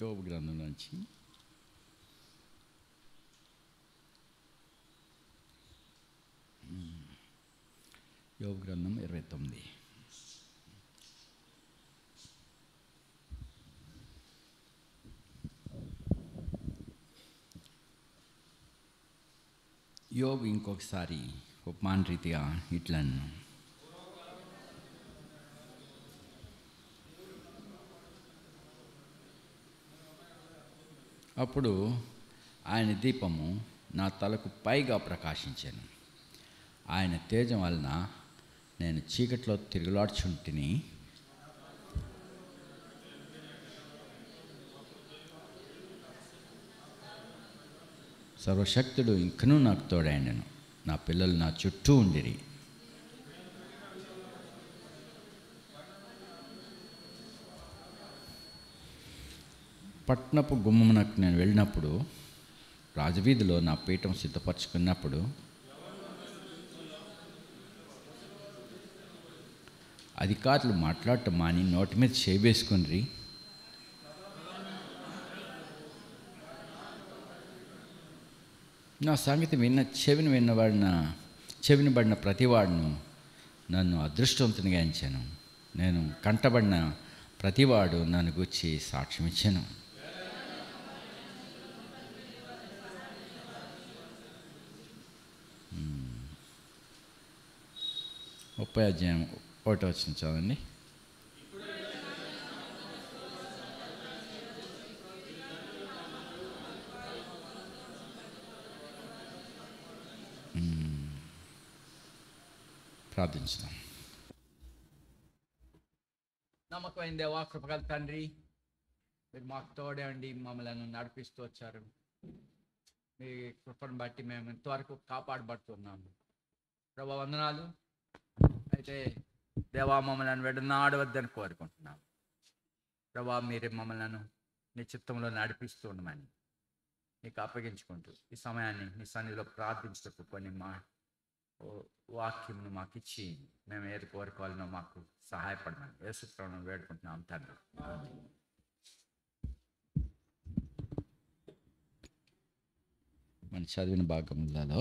యోబు గ్రంథం నుంచి యోబు గ్రంథం 29. యోబు ఇంకొకసారి ఉపమాన రీతిగా ఇట్లను అప్పుడు ఆయన దీపము నా తలకు పైగా ప్రకాశించాను. ఆయన తేజం వలన నేను చీకట్లో తిరుగులాడుచుంటిని. సర్వశక్తుడు ఇంకనూ నాకు తోడైండెను. నా పిల్లలు నా చుట్టూ ఉండిరి. పట్నపు గుమ్మమునకు నేను వెళ్ళినప్పుడు, రాజవీధిలో నా పీఠం సిద్ధపరచుకున్నప్పుడు అధికారులు మాట్లాడటం మాని నోటి మీద చేవేసుకుని నా సంగతి చెవిని పడిన ప్రతివాడును నన్ను అదృష్టవంతునిగా ఎంచాను. నేను కంటబడిన ప్రతివాడు నన్ను గురించి సాక్ష్యం ఇచ్చాను. ముప్పై అధ్యాయం 1 వచనం చదవండి. ప్రార్థించుదాం. నమ్మకమైన దేవా, కృపగల తండ్రి, మీరు మాకు తోడే ఉండి మమ్మల్ని నడిపిస్తూ వచ్చారు. మీ కృపను బట్టి మేము ఇంతవరకు కాపాడబడుతున్నాము. ప్రభా వందనాలు. అయితే దేవా, మమ్మల్ని వెడనాడవద్దని కోరుకుంటున్నాము. ప్రభా, మీరే మమ్మల్ని నీ చిత్తంలో నడిపిస్తూ ఉండమని నీకు అప్పగించుకుంటూ ఈ సమయాన్ని నీ సన్నిధిలో ప్రార్థించటకు కొన్ని వాక్యమును మాకు ఇచ్చి మేము ఏది కోరుకోవాలనో మాకు సహాయపడమని యేసుక్రీస్తును వేడుకుంటున్నాం తండ్రి. మన చదివిన భాగములలో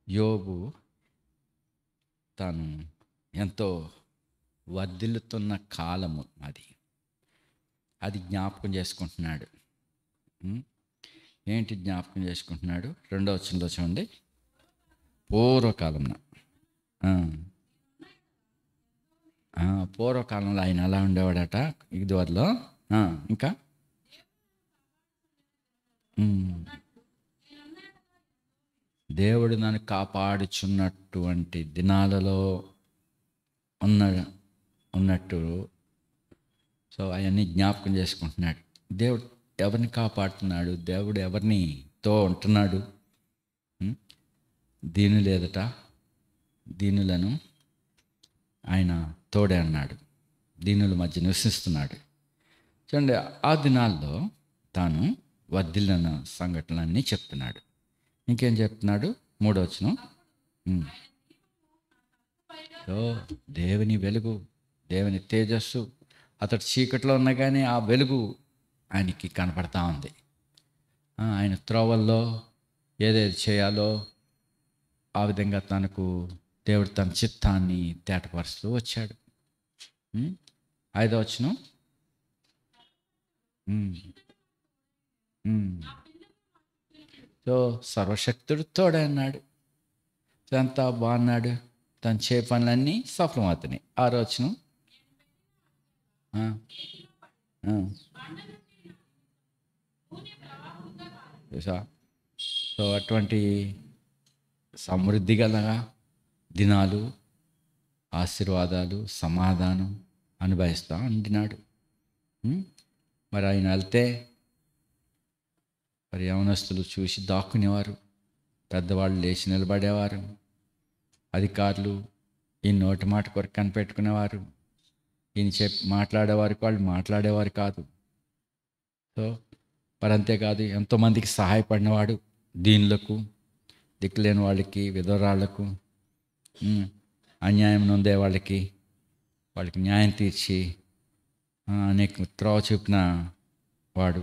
యోబు తాను ఎంతో వర్ధిల్లుతున్న కాలము అది జ్ఞాపకం చేసుకుంటున్నాడు. ఏంటి జ్ఞాపకం చేసుకుంటున్నాడు? 2వ వచనంలో చూడండి. పూర్వకాలంలో ఆయన ఎలా ఉండేవాడట ఇదివరలో. ఇంకా దేవుడు నన్ను కాపాడుచున్నటువంటి దినాలలో ఉన్నట్టు. సో అవన్నీ జ్ఞాపకం చేసుకుంటున్నాడు. దేవుడు ఎవరిని కాపాడుతున్నాడు, దేవుడు ఎవరినితో ఉంటున్నాడు. దీనులను ఆయన తోడే అన్నాడు. దీనుల మధ్య నివసిస్తున్నాడు. చూడండి, ఆ దినాల్లో తాను వర్ధిల్లిన సంఘటనలన్నీ చెప్తున్నాడు. ఇంకేం చెప్తున్నాడు? 3వ వచనం. దేవుని వెలుగు, దేవుని తేజస్సు అతడు చీకట్లో ఉన్నా కానీ ఆ వెలుగు ఆయనకి కనపడతా ఉంది. ఆయన త్రోవల్లో ఏదేది చేయాలో ఆ విధంగా తనకు దేవుడు తన చిత్తాన్ని తేటపరుస్తూ వచ్చాడు. 5వ వచనం. సో సర్వశక్తుడు తోడే అన్నాడు. అంతా బాగున్నాడు. తన చే పనులన్నీ సఫలమవుతున్నాయి. 6వ వచనం. సో అటువంటి సమృద్ధి గల దినాలు, ఆశీర్వాదాలు, సమాధానం అనుభవిస్తూ ఉండినాడు. మరి ఆయన వెళ్తే మరి యవనస్తులు చూసి దాక్కునేవారు, పెద్దవాళ్ళు లేచి నిలబడేవారు, అధికారులు ఈ నోటి మాట కొరకు కనిపెట్టుకునేవారు, ఈయన మాట్లాడేవారికి వాళ్ళు మాట్లాడేవారు కాదు. సో మరి అంతేకాదు, ఎంతోమందికి సహాయపడినవాడు, దీనులకు, దిక్కులేని వాళ్ళకి, విధవరాళ్లకు, అన్యాయం నొందే వాళ్ళకి న్యాయం తీర్చి అనేక త్రోవ చూపిన వాడు,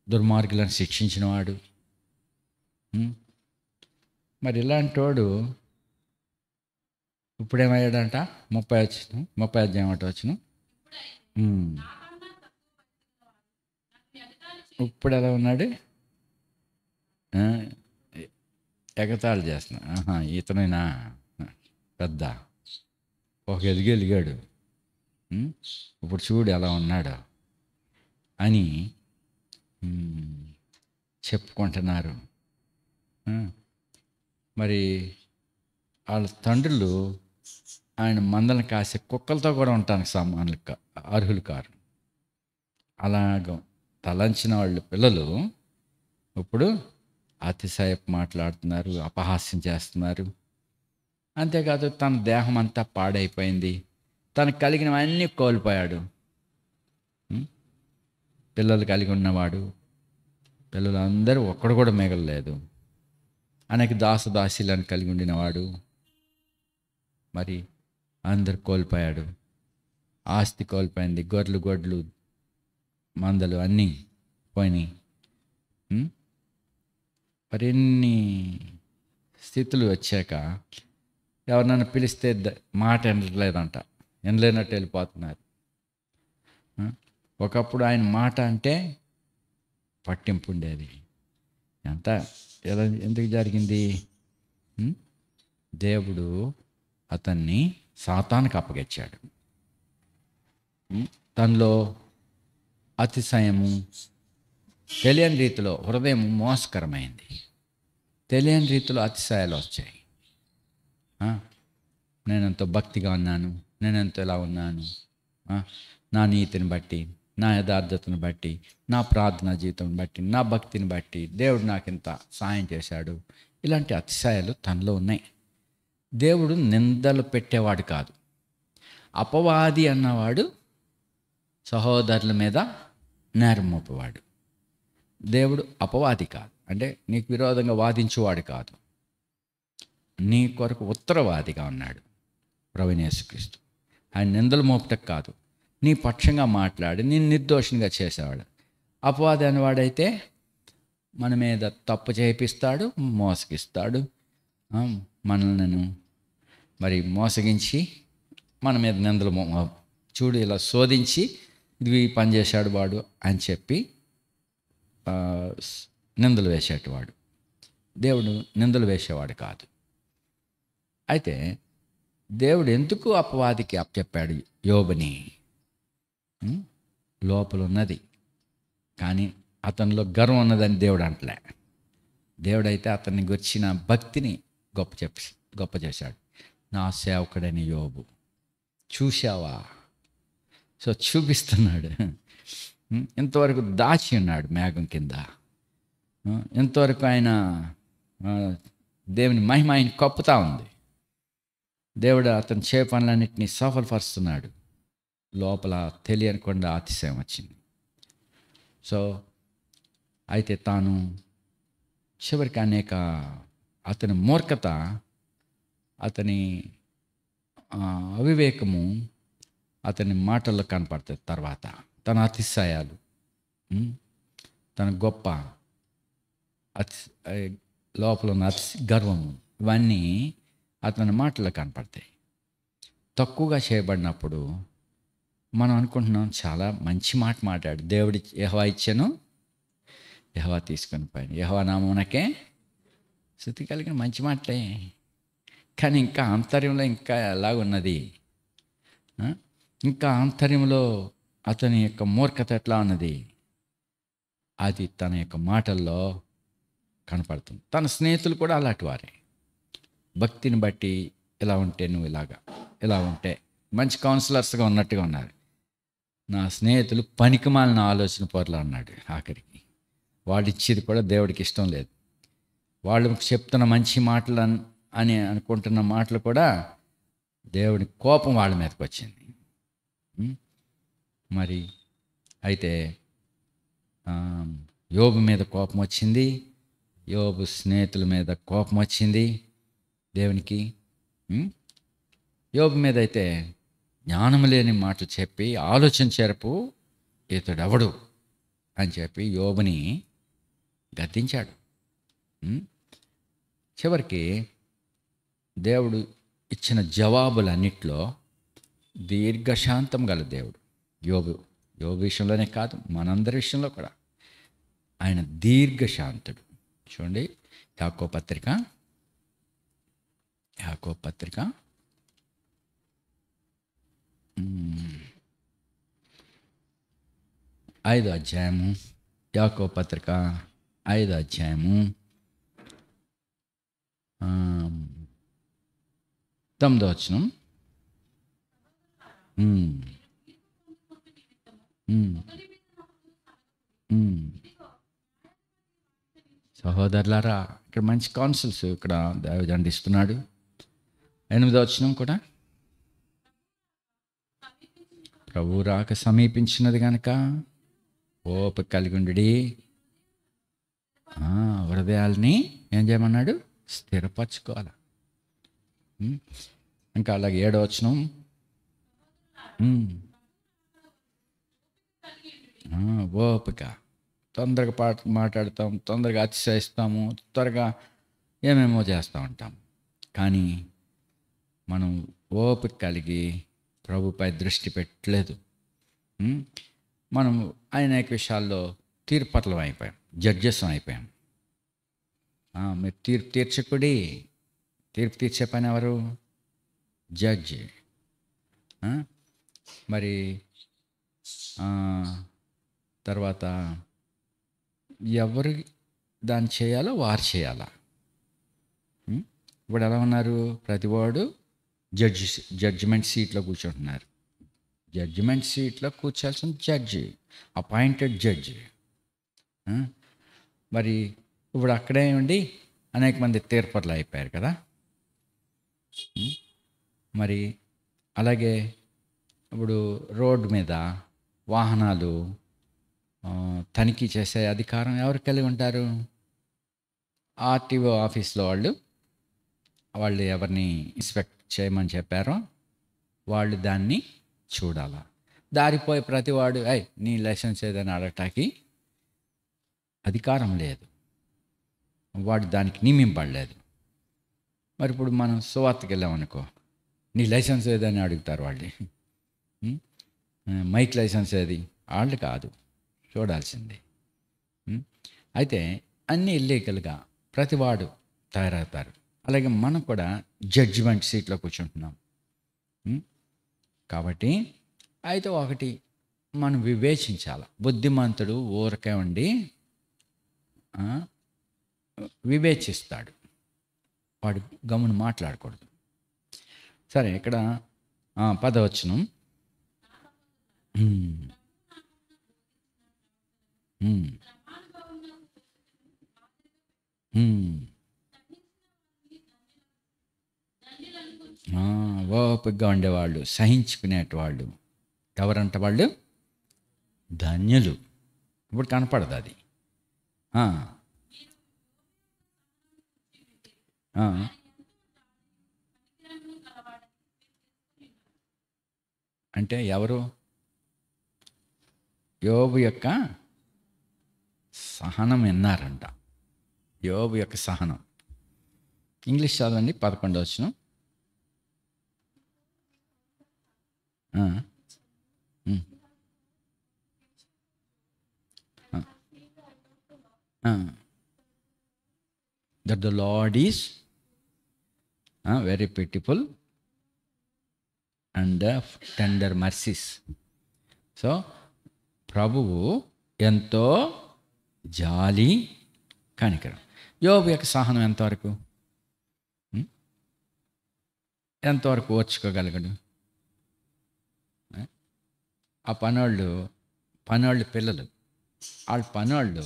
దుర్మార్గులను శిక్షించినవాడు. మరి ఇలాంటి వాడు ఇప్పుడేమయ్యాడంట? 30 అధ్యాయం అటు వచ్చును. ఇప్పుడు ఎలా ఉన్నాడు? ఎగతాళి చేస్తున్నా. ఇతనైనా పెద్ద ఒక ఎదిగాడు, ఇప్పుడు చూడు ఎలా ఉన్నాడు అని చెప్పుకుంటున్నారు. మరి వాళ్ళ తండ్రులు ఆయన మందలను కాసే కుక్కలతో కూడా ఉండటానికి అర్హులు కారు. అలాగ తలంచిన వాళ్ళు పిల్లలు ఇప్పుడు అతిశయపు మాట్లాడుతున్నారు, అపహాస్యం చేస్తున్నారు. అంతేకాదు తన దేహం అంతా పాడైపోయింది, తనకు కలిగినవన్నీ కోల్పోయాడు. పిల్లలు కలిగి ఉన్నవాడు, పిల్లలు అందరూ ఒక్కడు కూడా మిగలలేదు. అనేక దాసదాసీలను కలిగి ఉండినవాడు, మరి అందరు కోల్పోయాడు. ఆస్తి కోల్పోయింది, గొర్రెలు గొడ్లు మందలు అన్నీ పోయినాయి. మరి ఎన్ని స్థితులు వచ్చాక ఎవరినైనా పిలిస్తే మాట వినలేదంట, వినలేనట్టు వెళ్ళిపోతున్నారు. ఒకప్పుడు ఆయన మాట అంటే పట్టింపు ఉండేది. ఎందుకు జరిగింది? దేవుడు అతన్ని సాతానుకు అప్పగించాడు. తనలో అతిశయము, తెలియని రీతిలో హృదయం మోసకరమైంది, తెలియని రీతిలో అతిశయాలు వచ్చాయి. నేనెంతో భక్తిగా ఉన్నాను, నేనెంతో ఇలా ఉన్నాను, నా నీతిని బట్టి, నా యథార్థతను బట్టి, నా ప్రార్థనా జీవితం బట్టి, నా భక్తిని బట్టి దేవుడు నాకు ఇంత సాయం చేశాడు. ఇలాంటి అతిశయాలు తనలో ఉన్నాయి. దేవుడు నిందలు పెట్టేవాడు కాదు. అపవాది అన్నవాడు సహోదరుల మీద నేరం మోపేవాడు. దేవుడు అపవాది కాదు, అంటే నీకు విరోధంగా వాదించేవాడు కాదు. నీ కొరకు ఉత్తరవాదిగా ఉన్నాడు ప్రభువైన యేసుక్రీస్తు. ఆయన నిందలు మోపటం కాదు, నీ పక్షంగా మాట్లాడి నేను నిర్దోషంగా చేసేవాడు. అపవాది అనేవాడైతే మన మీద తప్పు చేపిస్తాడు, మోసగిస్తాడు, మనల్ని మరి మోసగించి మన మీద నిందలు చూడు ఇలా శోధించి ఇది పని చేశాడు వాడు అని చెప్పి నిందలు వేసేటవాడు. దేవుడు నిందలు వేసేవాడు కాదు. అయితే దేవుడు ఎందుకు అపవాదికి అప్పచెప్పాడు యోబుని? లోపల ఉన్నది, కానీ అతనిలో గర్వం ఉన్నదని దేవుడు అంటలే. దేవుడైతే అతన్ని గురించిన భక్తిని గొప్ప చేశాడు. నా సేవకుడని యోబు చూశావా? సో చూపిస్తున్నాడు. ఇంతవరకు దాచి ఉన్నాడు మేఘం కింద, ఇంతవరకు ఆయన దేవుని మహిమ ఆయన కప్పుతా ఉంది. దేవుడు అతని చే పనులన్నింటినీ సఫలపరుస్తున్నాడు. లోపల తెలియకుండా అతిశయం వచ్చింది. సో అయితే తాను చివరికి అతని మూర్ఖత, అతని అవివేకము అతని మాటల్లో కనపడుతుంది. తర్వాత తన అతిశయాలు, తన గొప్ప లోపల ఉన్న గర్వము, ఇవన్నీ అతని మాటల్లో కనపడతాయి. తక్కువగా చేయబడినప్పుడు మనం అనుకుంటున్నాం చాలా మంచి మాట మాట్లాడు దేవుడి, యెహోవా ఇచ్చాను, యెహోవా తీసుకొని పోయాను, యెహోవా నామమునకే స్తుతి కలిగిన మంచి మాటలే. కానీ ఇంకా ఆంతర్యంలో ఇంకా ఎలాగున్నది? ఇంకా ఆంతర్యంలో అతని యొక్క మూర్ఖత ఎట్లా ఉన్నది? అది తన యొక్క మాటల్లో కనపడుతుంది. తన స్నేహితులు కూడా అలాంటి వారే. భక్తిని బట్టి ఇలా ఉంటే నువ్వు ఇలా ఉంటే మంచి కౌన్సిలర్స్గా ఉన్నట్టుగా ఉన్నారు. నా స్నేహితులు పనికిమాలిన ఆలోచన పొరలో ఉన్నాడు. ఆఖరికి వాళ్ళు ఇచ్చేది కూడా దేవుడికి ఇష్టం లేదు. వాళ్ళు చెప్తున్న మంచి మాటలు అని అనుకుంటున్న మాటలు కూడా దేవుడి కోపం వాళ్ళ మీదకి వచ్చింది. మరి అయితే యోబు మీద కోపం వచ్చింది, యోబు స్నేహితుల మీద కోపం వచ్చింది దేవునికి. యోబు మీద అయితే జ్ఞానం లేని మాటలు చెప్పి ఆలోచన చెరపు ఇతడెవడు అని చెప్పి యోబుని గద్దించాడు. చివరికి దేవుడు ఇచ్చిన జవాబులన్నిట్లో దీర్ఘశాంతం గల దేవుడు. యోబు విషయంలోనే కాదు, మనందరి విషయంలో కూడా ఆయన దీర్ఘశాంతుడు. చూడండి, యాకోబు పత్రిక 5వ అధ్యాయము, యాకోబు పత్రిక 5వ అధ్యాయము 9వ వచనం. సహోదరులారా, ఇక్కడ మంచి కౌన్సిల్స్ ఇక్కడ దైవజనుడు ఇస్తున్నాడు. 8వ వచనం కూడా, ప్రభు రాక సమీపించినది కనుక ఓపిక కలిగి ఉండి హృదయాల్ని ఏం చేయమన్నాడు? స్థిరపరచుకోవాలి. ఇంకా అలాగే 7వ వచనం, ఓపిక. తొందరగా మాట్లాడతాం, తొందరగా అతిశయిస్తాము, త్వరగా ఏమేమో చేస్తూ ఉంటాం. కానీ మనం ఓపిక కలిగి ప్రభుపై దృష్టి పెట్టలేదు. మనం అనేక విషయాల్లో తీర్పర్లం అయిపోయాం, జడ్జెస్ అయిపోయాం. మీరు తీర్పు తీర్చకుడి. తీర్పు తీర్చే పని ఎవరు? జడ్జి. మరి తర్వాత ఎవరు దాన్ని చేయాలో వారు చేయాలా? ఇప్పుడు ఎలా ఉన్నారు? ప్రతివాడు జడ్జిమెంట్ సీట్లో కూర్చుంటున్నారు. జడ్జిమెంట్ సీట్లో కూర్చోాల్సిన జడ్జి, అపాయింటెడ్ జడ్జి. మరి ఇప్పుడు అక్కడే ఉండి అనేక మంది తీర్పర్లు అయిపోయారు కదా. మరి అలాగే ఇప్పుడు రోడ్డు మీద వాహనాలు తనిఖీ చేసే అధికారం ఎవరు కలిగి ఉంటారు? ఆర్టీఓ ఆఫీస్లో వాళ్ళు ఎవరిని ఇన్స్పెక్ట్ చేయమని చెప్పారో వాళ్ళు దాన్ని చూడాలా. దారిపోయే ప్రతివాడు నీ లైసెన్స్ ఏదైనా అడగటానికి అధికారం లేదు, వాడు దానికి నియమింపడలేదు. మరి ఇప్పుడు మనం సువార్తకి వెళ్ళామనుకో, నీ లైసెన్స్ ఏదని అడుగుతారు వాళ్ళు. మైక్ లైసెన్స్ ఏది? వాళ్ళు కాదు చూడాల్సింది. అయితే అన్నీ ఇల్లీగల్గా ప్రతివాడు తయారవుతారు. అలాగే మనం కూడా జడ్జిమెంట్ సీట్లో కూర్చుంటున్నాం. కాబట్టి అయితే ఒకటి మనం వివేచించాలి. బుద్ధిమంతుడు ఊరకే ఉండి వివేచిస్తాడు, వాడు గమ్మున మాట్లాడకూడదు. సరే, ఇక్కడ 10వ వచనం. ఓపికగా ఉండేవాళ్ళు, సహించుకునేటవాళ్ళు ఎవరంట? వాళ్ళు ధన్యులు. ఇప్పుడు కనపడదు అది. అంటే ఎవరు? యోబు యొక్క సహనం విన్నారంట. యోబు యొక్క సహనం. ఇంగ్లీష్ చదవండి, 11వ వచనం. That the Lord is very pitiful and tender mercies. So ప్రభువు ఎంతో జాలి, కనికరం. యోబు యొక్క సహనం ఎంతవరకు ఓర్చుకోగలగడు? ఆ పనోళ్ళు పిల్లలు, వాళ్ళ పనోళ్ళు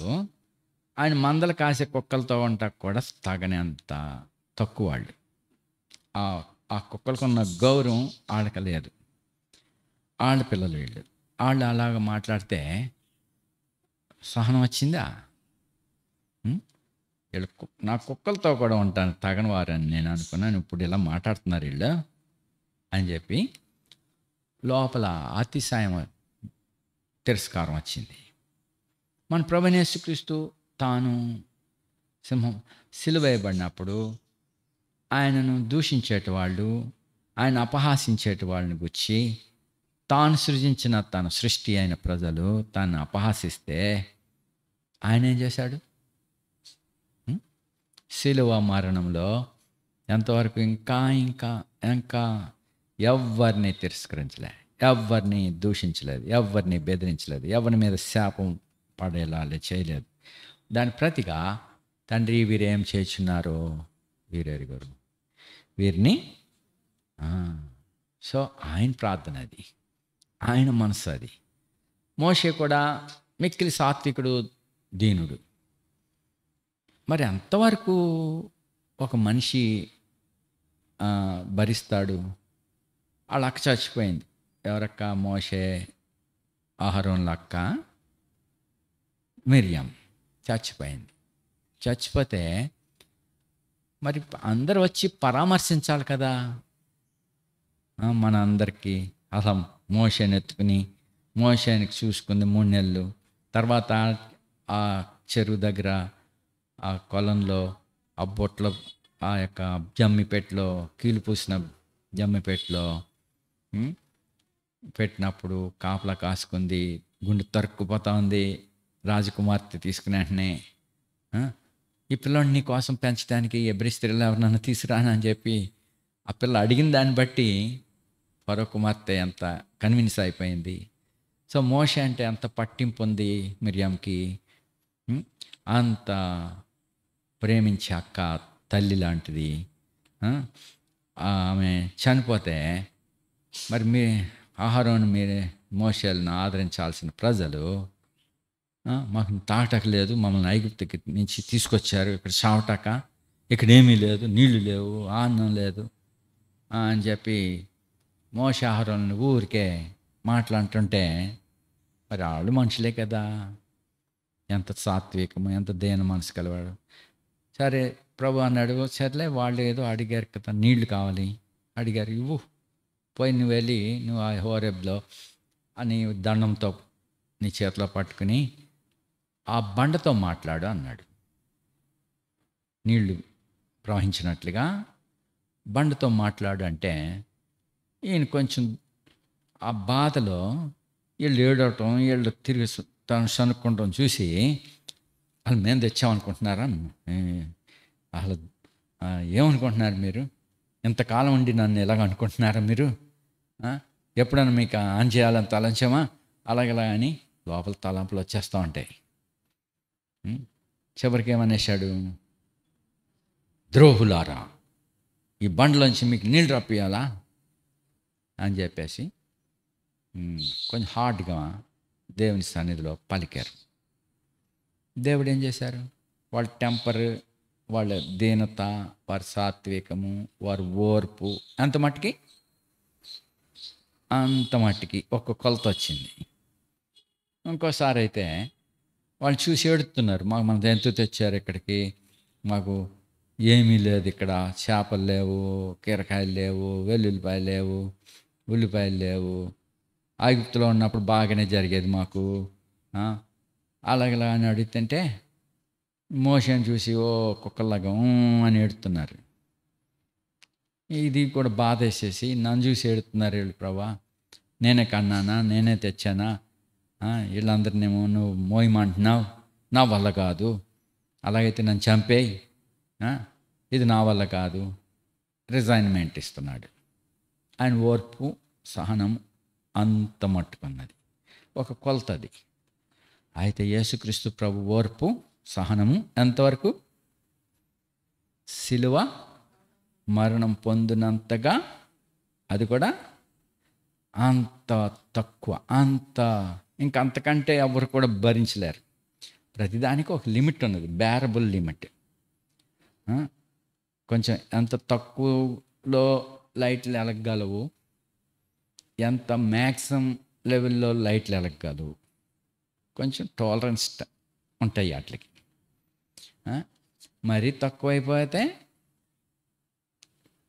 ఆయన మందలు కాసే కుక్కలతో ఉంటా కూడా తగనేంత తక్కువ వాళ్ళు. ఆ కుక్కలకున్న గౌరవం వాళ్ళకి లేదు. వాళ్ళ పిల్లలు వాళ్ళు అలాగ మాట్లాడితే సహనం వచ్చిందా? వీళ్ళు నా కుక్కలతో కూడా ఉంటాను తగని వారని నేను అనుకున్నాను, ఇప్పుడు ఇలా మాట్లాడుతున్నారు వీళ్ళు అని చెప్పి లోపల అతిశయం, తిరస్కారం వచ్చింది. మన ప్రభువైన యేసుక్రీస్తు తాను సింహం సిలువేయబడినప్పుడు ఆయనను దూషించేటి వాళ్ళు, ఆయన అపహాసించేటి వాళ్ళని గుచ్చి, తాను సృజించిన తన సృష్టి అయిన ప్రజలు తాను అపహాసిస్తే ఆయన ఏం చేశాడు? శిలువ మరణంలో ఎంతవరకు ఇంకా ఇంకా ఇంకా ఎవరిని తిరస్కరించలే, ఎవరిని దూషించలేదు, ఎవరిని బెదిరించలేదు, ఎవరి మీద శాపం పడేలా చేయలేదు. దాని ప్రతిగా తండ్రి వీరేం చేస్తున్నారో వీరెరుగరు, వీరిని సో ఆయన ప్రార్థన అది, ఆయన మనసు అది. మోషే కూడా మిక్కిలి సాత్వికుడు, దీనుడు. మరి అంతవరకు ఒక మనిషి భరిస్తాడు? వాళ్ళ అక్క చచ్చిపోయింది. ఎవరక్క? మోషే అహరోన్ల అక్క మిరియం చచ్చిపోయింది. చచ్చిపోతే మరి అందరూ వచ్చి పరామర్శించాలి కదా మన అందరికీ. అసలు మోషేని ఎత్తుకుని మోషేనికి చూసుకుంది 3 నెలలు. తర్వాత ఆ చెరువు దగ్గర ఆ కొలంలో ఆ బొట్లో ఆ యొక్క జమ్మిపెట్లో కీలు పూసిన జమ్మిపెట్లో పెట్టినప్పుడు కాపలా కాసుకుంది. గుండె తరుక్కుపోతా ఉంది. రాజకుమార్తె తీసుకునే వెంటనే ఈ పిల్లోడిని నీ కోసం పెంచడానికి ఎబ్రి స్త్రీలు ఎవరినన్నా తీసుకురానని చెప్పి ఆ పిల్ల అడిగిన దాన్ని బట్టి ఫరో కుమార్తె ఎంత కన్విన్స్ అయిపోయింది. సో మోషే అంటే అంత పట్టింపు ఉంది మిరియంకి. అంత ప్రేమించే అక్క, తల్లి లాంటిది. ఆమె చనిపోతే మరి మీ ఆహారం మీరు మోషేలను ఆదరించాల్సిన ప్రజలు మాకు తాగటం లేదు, మమ్మల్ని ఐగుప్తుకి నుంచి తీసుకొచ్చారు, ఇక్కడ చావటాక, ఇక్కడ ఏమీ లేదు, నీళ్లు లేవు, అన్నం లేదు అని చెప్పి మోషే ఆహారాలను ఊరికే మాట్లాడుతుంటే మరి వాళ్ళు మనుషులే కదా, ఎంత సాత్వికము, ఎంత దేన మనసు కలవాడు. సరే ప్రభు అన్నాడు, సర్లే వాళ్ళు ఏదో అడిగారు కదా, నీళ్లు కావాలి అడిగారు, ఇవ్వు, పోయి నువ్వు వెళ్ళి నువ్వు ఆ హోరెబ్లో అని దండంతో నీ చేతిలో పట్టుకుని ఆ బండతో మాట్లాడు అన్నాడు. నీళ్లు ప్రవహించినట్లుగా బండతో మాట్లాడు అంటే ఈయన కొంచెం ఆ బాధలో వీళ్ళు ఏడవటం, వీళ్ళు తిరిగి తను సనుక్కుంటాం చూసి వాళ్ళు మేము తెచ్చామనుకుంటున్నారా, అసలు ఏమనుకుంటున్నారు మీరు, ఇంతకాలం ఉండి నన్ను ఎలాగ అనుకుంటున్నారా మీరు, ఎప్పుడన్నా మీకు ఆన్ చేయాలని తలంచామా, అలాగలా అని లోపల తలంపులు వచ్చేస్తూ ఉంటాయి. చివరికి ఏమనేశాడు, ద్రోహులారా ఈ బండ్లోంచి మీకు నీళ్ళు రప్పియాలా అని చెప్పేసి కొంచెం హార్డ్గా దేవుని సన్నిధిలో పలికారు. దేవుడు ఏం చేశారు, వాళ్ళ టెంపర్, వాళ్ళ దీనత, వారి సాత్వికము, వారి ఓర్పు అంత మట్టికి ఒక కొలత వచ్చింది. ఇంకోసారి అయితే వాళ్ళు చూసి ఏడుతున్నారు, మాకు మన ఎంత తెచ్చారు ఇక్కడికి, మాకు ఏమీ లేదు, ఇక్కడ చేపలు లేవు, కీరకాయలు లేవు, వెల్లుల్లిపాయలు లేవు, ఉల్లిపాయలు లేవు, ఐగుప్తులో ఉన్నప్పుడు బాగానే జరిగేది మాకు, అలాగలా అని అడుగుతుంటే మోషేని చూసి ఓ కుక్కలాగా అని ఏడుతున్నారు. ఇది కూడా బాధ వేసేసి నన్ను చూసి ఏడుతున్నారు వీళ్ళు, ప్రభా నేనే కన్నానా, నేనే తెచ్చానా, వీళ్ళందరినేమో నువ్వు మోయమంటున్నావు, నా వల్ల కాదు, అలాగైతే నన్ను చంపేయి, ఇది నా వల్ల కాదు, రిజైన్మెంట్ ఇస్తున్నాడు. ఆయన ఓర్పు సహనం అంత మట్టుకున్నది, ఒక కొలతది. అయితే యేసుక్రీస్తు ప్రభు ఓర్పు సహనము ఎంతవరకు? సిలువ మరణం పొందినంతగా, అది కూడా అంత తక్కువ, ఇంకంతకంటే ఎవరు కూడా భరించలేరు. ప్రతిదానికి ఒక లిమిట్ ఉన్నది, బేరబుల్ లిమిట్. కొంచెం ఎంత తక్కువలో లైట్లు వెలగగలవు, ఎంత మ్యాక్సిమం లెవెల్లో లైట్లు వెలగగలవు, కొంచెం టాలరెన్స్ ఉంటాయి వాటికి. మరీ తక్కువైపోతే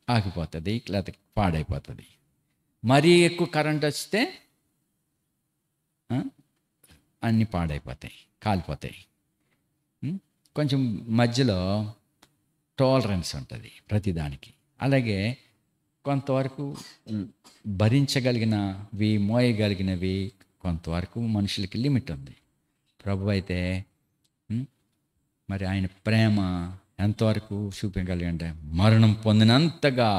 ఆగిపోతుంది, లేకపోతే పాడైపోతుంది. మరీ ఎక్కువ కరెంట్ వస్తే అన్నీ పాడైపోతాయి. కాలిపోతాయి. కొంచెం మధ్యలో టాలరెన్స్ ఉంటుంది ప్రతిదానికి. అలాగే కొంతవరకు భరించగలిగినవి, మోయగలిగినవి కొంతవరకు మనుషులకి లిమిట్ ఉంది. ప్రభు అయితే మరి ఆయన ప్రేమ ఎంతవరకు చూపించగలిగంటే మరణం పొందినంతగా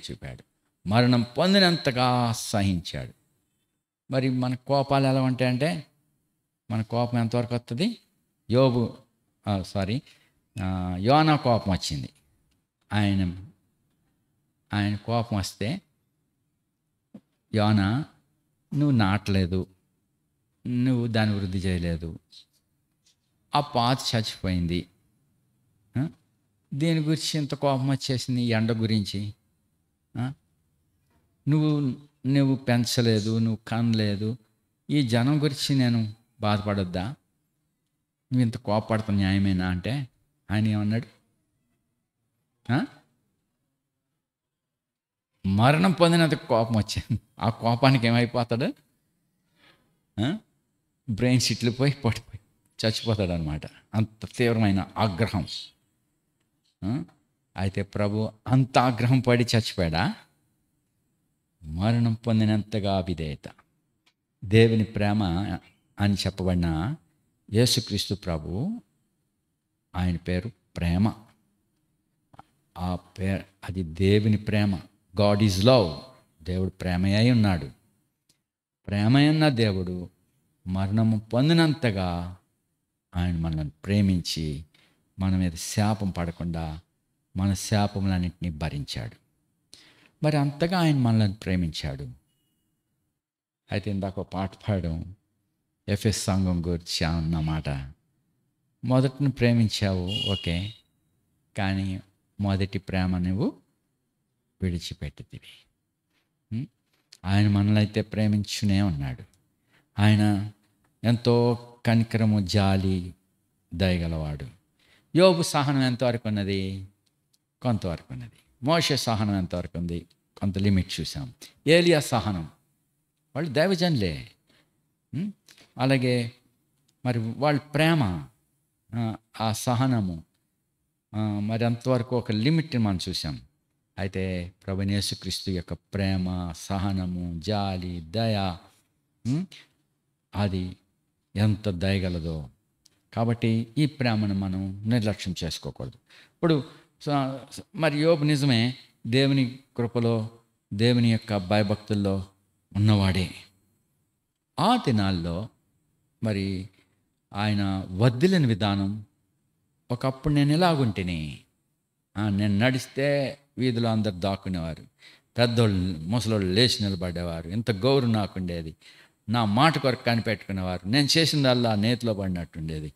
చూపాడు, మరణం పొందినంతగా సహించాడు. మరి మన కోపాలు ఎలా ఉంటాయంటే, మన కోపం ఎంతవరకు వస్తుంది? యోనా కోపం వచ్చింది. ఆయన కోపం వస్తే, యోనా నువ్వు నాటలేదు, నువ్వు దాన్ని వృద్ధి చేయలేదు, ఆ పాత చచ్చిపోయింది, దీని గురించి ఇంత కోపం వచ్చేసింది, ఎండ గురించి నువ్వు పెంచలేదు, నువ్వు కనలేదు, ఈ జనం గురించి నేను బాధపడొద్దా? నువ్వు ఇంత కోపపడతావు న్యాయమేనా అంటే ఆయన ఏమన్నాడు? మరణం పొందినంత కోపం వచ్చింది. ఆ కోపానికి ఏమైపోతాడు? బ్రెయిన్ సిట్లు పోయి పడిపోయి చచ్చిపోతాడు అనమాట. అంత తీవ్రమైన ఆగ్రహం. అయితే ప్రభు అంత ఆగ్రహం పడి చచ్చిపోయాడా? మరణం పొందినంతగా విధేయత. దేవుని ప్రేమ అని చెప్పబడిన యేసుక్రీస్తు ప్రభు, ఆయన పేరు ప్రేమ. అది దేవుని ప్రేమ. God is love. దేవుడు ప్రేమయ్య ఉన్నాడు. ప్రేమయ్యున్న దేవుడు మరణము పొందినంతగా ఆయన మనల్ని ప్రేమించి మన మీద శాపం పడకుండా మన శాపములన్నింటినీ భరించాడు. మరి అంతగా ఆయన మనల్ని ప్రేమించాడు. అయితే ఇందాక ఒక పాట పాడడం, ఎఫెస్ సంఘం గురించి అన్నమాట. మొదటిని ప్రేమించావు, ఓకే, కానీ మొదటి ప్రేమ నువ్వు విడిచిపెట్టితివి. ఆయన మనల్ని అయితే ప్రేమించునే ఉన్నాడు. ఆయన ఎంతో కనికరము, జాలి, దయగలవాడు. యోబు సహనం ఎంతవరకు ఉన్నది? కొంతవరకు ఉన్నది. మోషే సహనం ఎంతవరకు ఉంది? కొంత లిమిట్ చూసాం. ఏలియా సహనం, వాళ్ళు దైవజనులే. అలాగే మరి వాళ్ళ ప్రేమ, ఆ సహనము మరి అంతవరకు ఒక లిమిట్ని మనం చూసాం. అయితే ప్రభువైన యేసుక్రీస్తు యొక్క ప్రేమ, సహనము, జాలి, దయ, అది ఎంత దయగలదో. కాబట్టి ఈ ప్రేమను మనం నిర్లక్ష్యం చేసుకోకూడదు. ఇప్పుడు మరి యోబు నిజమే దేవుని కృపలో, దేవుని యొక్క భయభక్తుల్లో ఉన్నవాడే. ఆ దినాల్లో మరి ఆయన వదిలిన విధానం, ఒకప్పుడు నేను ఎలాగుంటిని, నేను నడిస్తే వీధిలో అందరు దాక్కునేవారు, పెద్దోళ్ళు ముసలోళ్ళు లేచి నిలబడేవారు, ఇంత గౌరవం నాకుండేది, నా మాట కొరకు కనిపెట్టుకునేవారు, నేను చేసిందల్లా నేతిలో పడినట్టుండేది,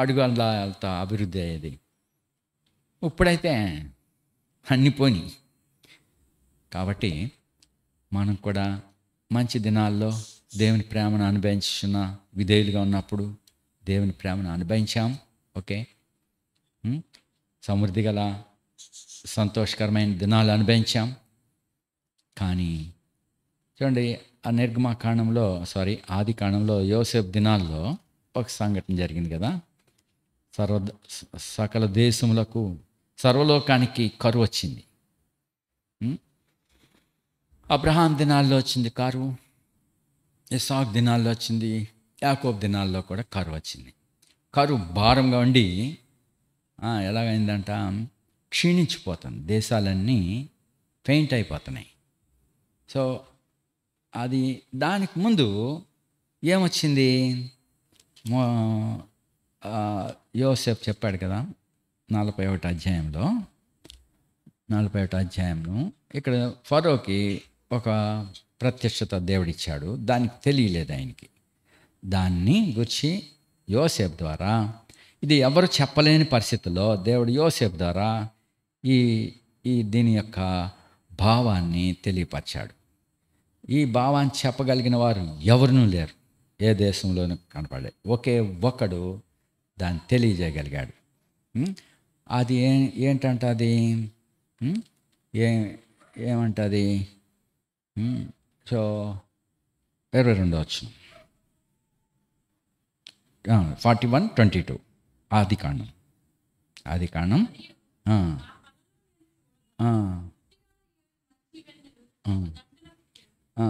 అడుగుల్లా వెళ్తా అభివృద్ధి అయ్యేది. ఇప్పుడైతే అన్ని పోని. కాబట్టి మనం కూడా మంచి దినాల్లో దేవుని ప్రేమను అనుభవించున్న విధేయులుగా ఉన్నప్పుడు దేవుని ప్రేమను అనుభవించాం, ఓకే. సమృద్ధి గల సంతోషకరమైన దినాలు అనుభవించాం. కానీ చూడండి, ఆ నిర్గమాకాండంలో ఆది కాండంలో యోసేపు దినాల్లో ఒక సంఘటన జరిగింది కదా. సకల దేశములకు, సర్వలోకానికి కరువు వచ్చింది. అబ్రహాం దినాల్లో వచ్చింది కరువు, ఇస్సాకు దినాల్లో వచ్చింది, యాకోబు దినాల్లో కూడా కరువు వచ్చింది. కరువు భారంగా ఉండి ఎలాగైందంట, క్షీణించిపోతుంది, దేశాలన్నీ పెయింట్ అయిపోతున్నాయి. సో అది దానికి ముందు ఏమొచ్చింది? యోసేపు చెప్పాడు కదా 41వ అధ్యాయంలో ఇక్కడ ఫరోకి ఒక ప్రత్యక్షత దేవుడిచ్చాడు. దానికి తెలియలేదు ఆయనకి. దాన్ని గురించి యోసేపు ద్వారా, ఇది ఎవరు చెప్పలేని పరిస్థితుల్లో దేవుడు యోసేపు ద్వారా దీని యొక్క భావాన్ని తెలియపరిచాడు. ఈ భావాన్ని చెప్పగలిగిన వారు ఎవరునూ లేరు, ఏ దేశంలోనూ కనపడే ఒకే ఒక్కడు దాన్ని తెలియజేయగలిగాడు. అది ఏంటంటే అది ఏమంటుంది? సో 22వ వచనం, 41:22 ఆదికాండం. ఆదికాండం ఆ, ఆ, ఆ, ఆ.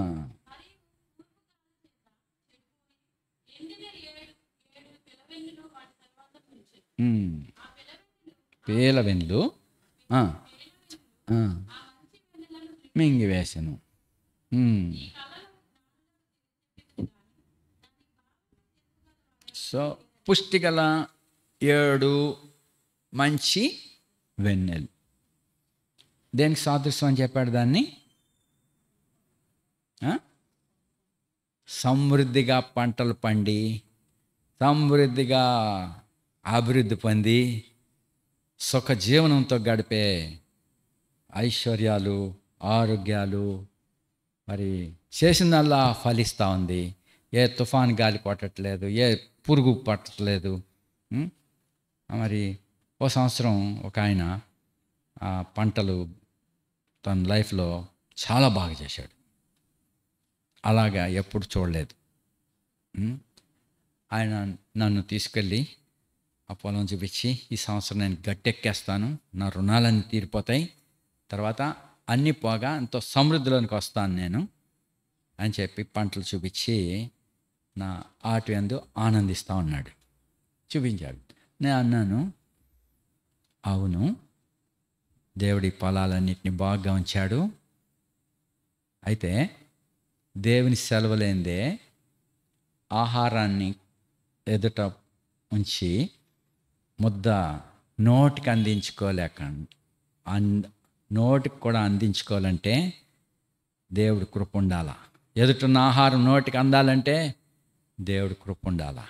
ఉమ్. పేలవెన్లు ఆ, ఆ, మింగివేసెను. ఉమ్. సో పుష్టిగల 7 మంచి వెన్నెలు. దేనికి సాదృశ్యం అని చెప్పాడు దాన్ని? ఆ? సమృద్ధిగా పంటలు పండి, సమృద్ధిగా అభివృద్ధి పొంది, సుఖ జీవనంతో గడిపే ఐశ్వర్యాలు, ఆరోగ్యాలు, మరి చేసిందల్లా ఫలిస్తూ ఉంది. ఏ తుఫాన్ గాలి కొట్టట్లేదు, ఏ పురుగు పట్టట్లేదు. ఉం? మరి ఓ సంవత్సరం ఒక ఆయన ఆ పంటలు తన లైఫ్లో చాలా బాగా చేశాడు. అలాగా ఎప్పుడు చూడలేదు. ఉం? ఆయన నన్ను తీసుకెళ్ళి ఆ పొలం చూపించి, ఈ సంవత్సరం నేను గట్టెక్కేస్తాను, నా రుణాలన్నీ తీరిపోతాయి, తర్వాత అన్నీ పోగా ఎంతో సమృద్ధిలోనికి వస్తాను నేను అని చెప్పి పంటలు చూపించి నా ఆటి యందు ఆనందిస్తూ ఉన్నాడు. చూపించాడు. నేను అన్నాను, అవును, దేవుడి పొలాలన్నింటినీ బాగా ఉంచాడు. అయితే దేవుని సెలవులేందే ఆహారాన్ని ఎదుట ఉంచి ముద్ద నోటికి అందించుకోలేక, నోటికి కూడా అందించుకోవాలంటే దేవుడి కృప ఉండాలా. ఎదుటిన్న ఆహారం నోటికి అందాలంటే దేవుడి కృప ఉండాలా.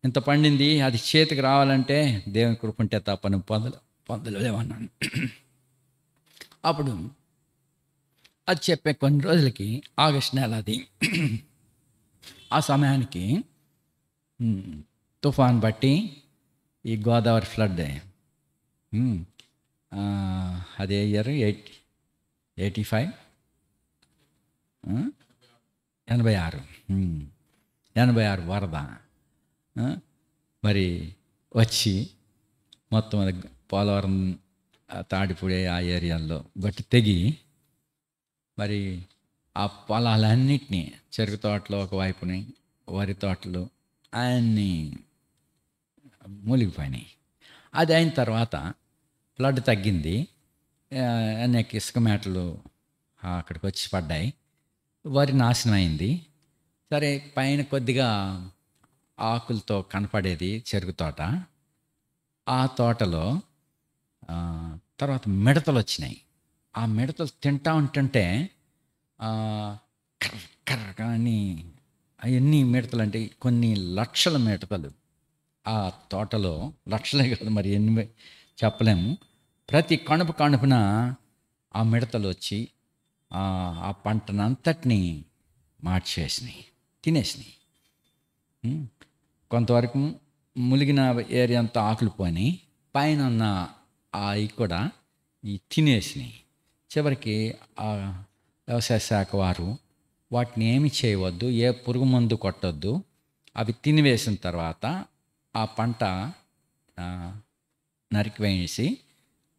ఇంత పండింది అది చేతికి రావాలంటే దేవుని కృప ఉంటే తప్ప నువ్వు పొందలేమన్నాను. అప్పుడు అది చెప్పే కొన్ని రోజులకి, ఆగస్టు నెల అది, ఆ సమయానికి తుఫాన్ బట్టి ఈ గోదావరి ఫ్లడ్, అదే ఇయర్ 85 86 86 వరద మరి వచ్చి మొత్తం పోలవరం, తాడిపూడి ఆ ఏరియాల్లో గట్టి తెగి, మరి ఆ పొలాలన్నిటినీ, చెరుకు తోటలు ఒకవైపుని, వరి తోటలు అన్నీ మూలిగిపోయినాయి. అది అయిన తర్వాత ఫ్లడ్ తగ్గింది. అనేక ఇసుక మేటలు అక్కడికి వచ్చి పడ్డాయి. వరి నాశనం అయింది. సరే, పైన కొద్దిగా ఆకులతో కనపడేది చెరుకు తోట. ఆ తోటలో తర్వాత మిడతలు వచ్చినాయి. ఆ మిడతలు తింటా ఉంటుంటే కర్ర కర్ర కానీ అవన్నీ మిడతలు, అంటే కొన్ని లక్షల మిడతలు ఆ తోటలో, లక్షలే కాదు మరి ఎన్ని చెప్పలేము. ప్రతి కణుపున ఆ మిడతలు వచ్చి ఆ పంటనంతటినీ మార్చేసినాయి, తినేసినాయి. కొంతవరకు ములిగిన ఏరియా అంతా ఆకులు పోని, పైన ఉన్న అవి కూడా ఈ తినేసినాయి. చివరికి ఆ వ్యవసాయ శాఖ వారు వాటిని ఏమి చేయవద్దు, ఏ పురుగు మందు కొట్టొద్దు, అవి తినివేసిన తర్వాత ఆ పంట నరికివేసి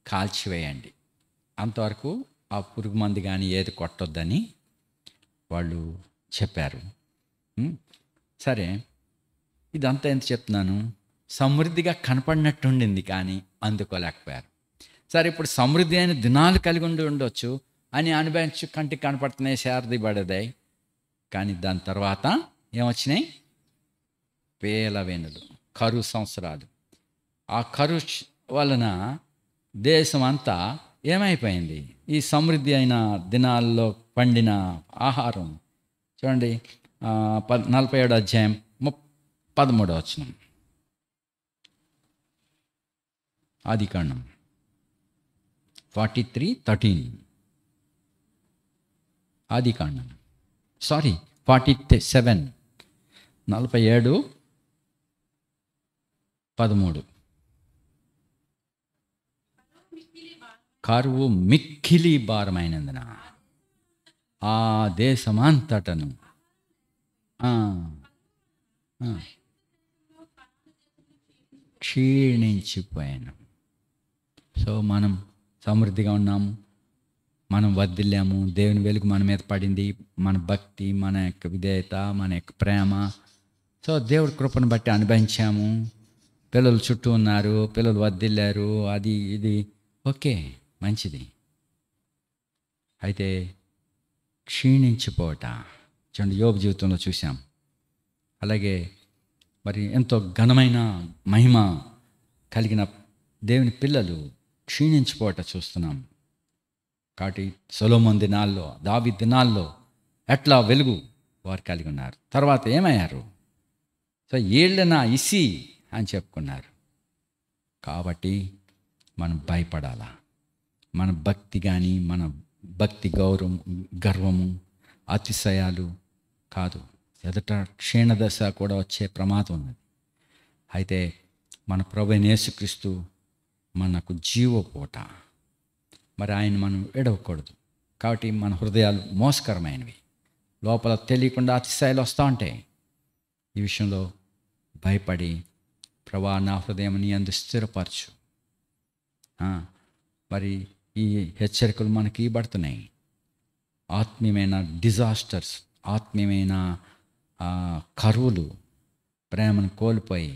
కాల్చివేయండి, అంతవరకు ఆ పురుగు మందు కానీ ఏది కొట్టొద్దని వాళ్ళు చెప్పారు. సరే, ఇదంతా ఎంత చెప్తున్నాను, సమృద్ధిగా కనపడినట్టుండింది కానీ అందుకోలేకపోయారు. సరే, ఇప్పుడు సమృద్ధి అయిన దినాలు కలిగి ఉండొచ్చు అని అనుభవించు, కంటికి కనపడుతున్నాయి, శారది పడేదాయి. కానీ దాని తర్వాత ఏమొచ్చినాయి? పేలవెనులు, కరువు సంవత్సరాలు. ఆ కరువు వలన దేశం అంతా ఏమైపోయింది? ఈ సమృద్ధి అయిన దినాల్లో పండిన ఆహారం చూడండి. 47 అధ్యాయం 13 వచనం, ఆదికాండం 43:13. ఆదికాండం 47, 47:13. కరువు మిక్కిలి భారమైనందున ఆ దేశమంతటను క్షీణించిపోయాను. సో మనం సమృద్ధిగా ఉన్నాము, మనం వర్ధిల్లాము, దేవుని వెలుగు మన మీద పడింది, మన భక్తి, మన యొక్క విధేయత, మన యొక్క ప్రేమ, సో దేవుడి కృపను బట్టి అనుభవించాము. పిల్లలు చుట్టూ ఉన్నారు, పిల్లలు వర్ధిల్లారు, అది ఇది ఓకే, మంచిది. అయితే క్షీణించిపోవట చూడండి, యోబు జీవితంలో చూసాం. అలాగే మరి ఎంతో ఘనమైన మహిమ కలిగిన దేవుని పిల్లలు క్షీణించిపోవట చూస్తున్నాం. కాబట్టి సొలొమోను దినాల్లో, దావీదు దినాల్లో ఎట్లా వెలుగు వారు కలిగి ఉన్నారు. తర్వాత ఏమయ్యారు? సో ఏళ్ళనా ఇసి అని చెప్పుకున్నారు. కాబట్టి మనం భయపడాలా. మన భక్తి కానీ, మన భక్తి గర్వము, అతిశయాలు కాదు, ఎదుట క్షీణదశ కూడా వచ్చే ప్రమాదం ఉన్నది. అయితే మన ప్రభువైన యేసుక్రీస్తు మనకు జీవపోట, మరి ఆయన మనం ఎడవకూడదు. కాబట్టి మన హృదయాలు మోసకరమైనవి, లోపల తెలియకుండా అతిశయాలు వస్తూ ఉంటాయి. ఈ విషయంలో భయపడి, ప్రభా నా హృదయం నీ యందు స్థిరపరచు. మరి ఈ హెచ్చరికలు మనకి ఇవ్వబడుతున్నాయి. ఆత్మీయమైన డిజాస్టర్స్, ఆత్మీయమైన కరువులు, ప్రేమను కోల్పోయి,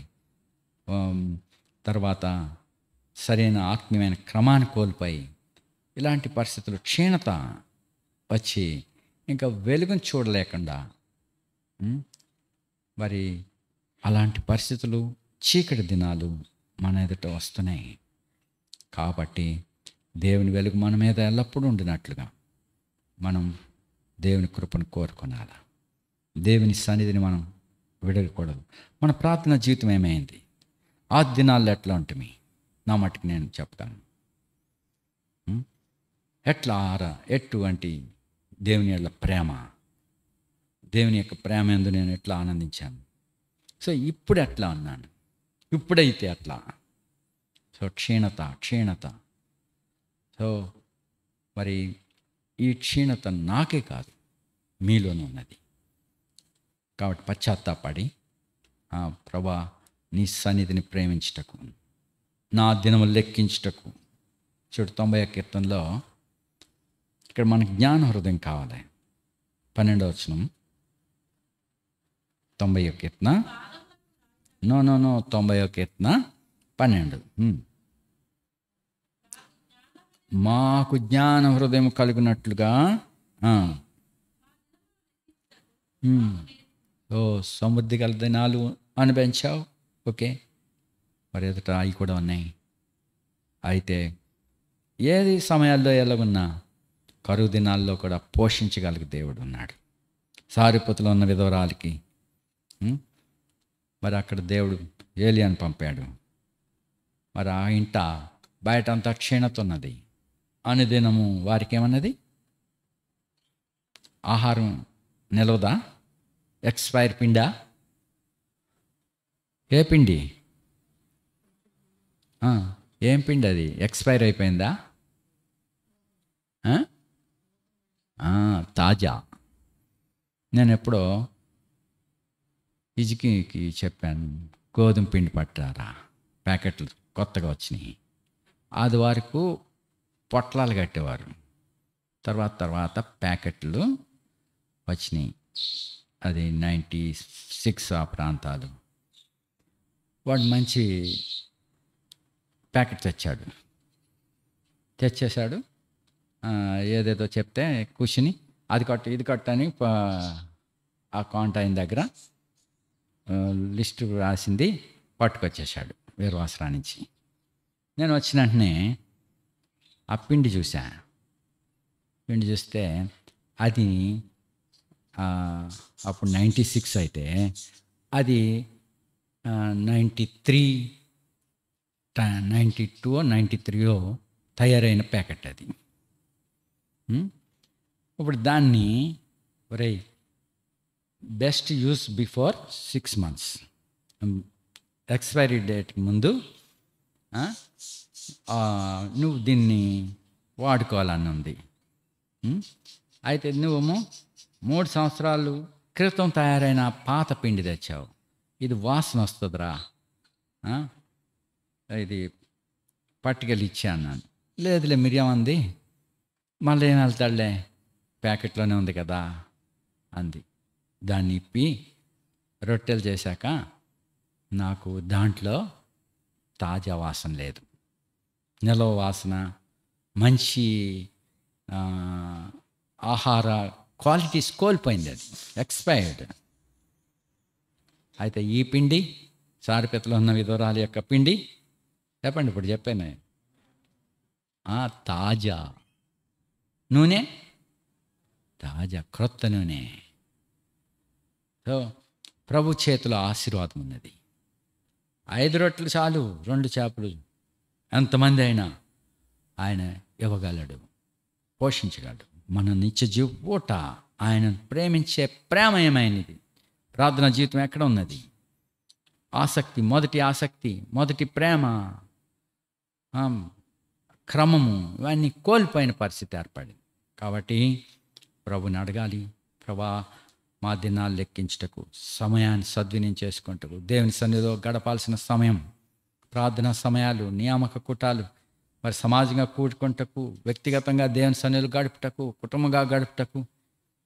తర్వాత సరైన ఆత్మీయమైన క్రమాన్ని కోల్పోయి, ఇలాంటి పరిస్థితులు, క్షీణత వచ్చి ఇంకా వెలుగును చూడలేకుండా, మరి అలాంటి పరిస్థితులు, చీకటి దినాలు మన ఎదుట వస్తున్నాయి. కాబట్టి దేవుని వెలుగు మన మీద ఎల్లప్పుడూ ఉండినట్లుగా మనం దేవుని కృపను కోరుకోనాలి. దేవుని సన్నిధిని మనం విడగకూడదు. మన ప్రార్థన జీవితం ఏమైంది? ఆ దినాల్లో ఎట్లా ఉంటుంది? నా మట్టుకు నేను చెప్తాను. ఎటువంటి దేవుని యొక్క ప్రేమ, దేవుని యొక్క ప్రేమ యందు నేను ఎట్లా ఆనందించాను. సో ఇప్పుడు ఎట్లా ఉన్నాను, ఇప్పుడైతే అట్లా. సో క్షీణత. సో మరి ఈ క్షీణత నాకే కాదు, మీలోనే ఉన్నది. కాబట్టి పశ్చాత్తాపడి, ప్రభా నీ సన్నిధిని ప్రేమించుటకు, నా దినము లెక్కించుటకు. చూడు 90వ కీర్తనలో ఇక్కడ మనకు జ్ఞాన హృదయం కావాలి. 12వ వచనం, 90వ కీర్తన, 90వ కీర్తన 12. మాకు జ్ఞాన హృదయం కలిగినట్లుగా. సమృద్ధి గల దినాలు అనుభవించావు, ఓకే. మరి ఎదుట అవి కూడా ఉన్నాయి. అయితే ఏది సమయాల్లో ఎలాగున్నా కరువు దినాల్లో కూడా పోషించగలిగే దేవుడు ఉన్నాడు. సారిపోతులో ఉన్న విధవరాలికి మరి అక్కడ దేవుడు ఏలియాను పంపాడు. మరి ఆ ఇంట బయట అంతా క్షీణత ఉన్నది. అనుదినము వారికి ఏమన్నది? ఆహారం నిలవదా? ఎక్స్పైర్ పిండా? ఏ పిండి? ఏం పిండి అది? ఎక్స్పైర్ అయిపోయిందా? తాజా. నేను ఎప్పుడో ఇజికి చెప్పాను, గోధుమ పిండి పట్టారా, ప్యాకెట్లు కొత్తగా వచ్చినాయి. అది వరకు పొట్లాలు కట్టేవారు, తర్వాత ప్యాకెట్లు వచ్చినాయి. అది 96 ఆ ప్రాంతాలు. వాడు మంచి ప్యాకెట్ తెచ్చేశాడు. ఏదేదో చెప్తే కూర్చుని అది కట్టు ఇది కట్టు అని ఆ కాంటాయిన్ దగ్గర లిస్టు రాసింది పట్టుకొచ్చేసాడు వీరవాసరా నుంచి. నేను వచ్చిన వెంటనే ఆ పిండి చూస్తే అది అప్పుడు 96 అయితే అది 93, 92, 93లో తయారైన ప్యాకెట్ అది. ఇప్పుడు దాన్ని best use before 6 months, expiry date ముందు నువ్వు దీన్ని వాడుకోవాలని ఉంది. అయితే నువ్వేమో 3 సంవత్సరాలు క్రితం తయారైన పాత పిండి తెచ్చావు. ఇది వాసన వస్తుందిరా, ఇది పట్టుకెళ్ళి ఇచ్చా అన్నాను. లేదులే మిరియం అంది. మళ్ళీ ఏం వెళ్తాడులే, ప్యాకెట్లోనే ఉంది కదా అంది. దాన్ని ఇప్పి రొట్టెలు చేశాక నాకు దాంట్లో తాజా వాసన లేదు, నిలవ వాసన, మంచి ఆ, ఆహార క్వాలిటీస్ కోల్పోయింది, అది ఎక్స్పైర్డ్. అయితే ఈ పిండి, సారిపెత్తలో ఉన్న విధవరాలి యొక్క పిండి, చెప్పండి ఇప్పుడు చెప్పాను, తాజా నూనె, తాజా క్రొత్త నూనె. సో ప్రభు చేతిలో ఆశీర్వాదం ఉన్నది. 5 రొట్టెలు చాలు, 2 చేపలు, ఎంతమంది అయినా ఆయన ఇవ్వగలడు, పోషించగలడు. మన నిత్య జీవ పూట ఆయన ప్రేమించే ప్రేమయమైనది. ప్రార్థనా జీవితం ఎక్కడ ఉన్నది? ఆసక్తి, మొదటి ప్రేమ, క్రమము, ఇవన్నీ కోల్పోయిన పరిస్థితి ఏర్పడింది. కాబట్టి ప్రభుని అడగాలి, ప్రభా మా దినాలు లెక్కించుటకు, సమయాన్ని సద్వినియోగం చేసుకుంటకు, దేవుని సన్నిధిలో గడపాల్సిన సమయం, ప్రార్థనా సమయాలు, నియామక కూటాలు, మరి సమాజంగా కూడుకుంటకు, వ్యక్తిగతంగా దేవుని సన్నిధిలో గడుపుటకు, కుటుంబంగా గడుపుటకు,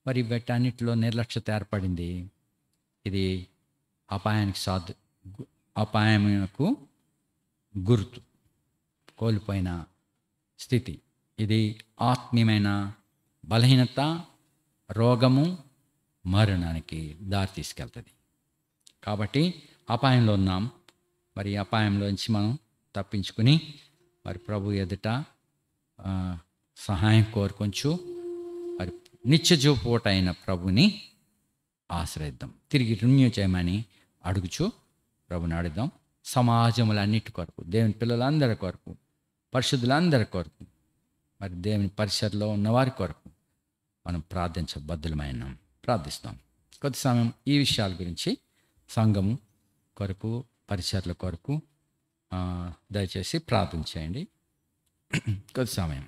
మరి వీటన్నిటిలో నిర్లక్ష్యత ఏర్పడింది. ఇది అపాయమునకు గుర్తు, కోల్పోయిన స్థితి. ఇది ఆత్మీయమైన బలహీనత, రోగము, మరణానికి దారి తీసుకెళ్తుంది. కాబట్టి అపాయంలో ఉన్నాం. మరి అపాయంలోంచి మనం తప్పించుకుని మరి ప్రభు ఎదుట సహాయం కోరుకొంచు మరి నిత్య జీవపూట అయిన ప్రభుని ఆశ్రయిద్దాం. తిరిగి రిన్యూ చేయమని అడుగుచు ప్రభుని అడుగుదాం. సమాజములన్నిటి కొరకు, దేవుని పిల్లలందరి కొరకు, పరిశుద్ధులందరి కొరకు, మరి దేవుని పరిసరలో ఉన్నవారి కొరకు మనం ప్రార్థిస్తాం. కొద్ది సమయం ఈ విషయాల గురించి, సంఘము కొరకు, పరిసరల కొరకు దయచేసి ప్రార్థన చేయండి. కొద్ది సమయం.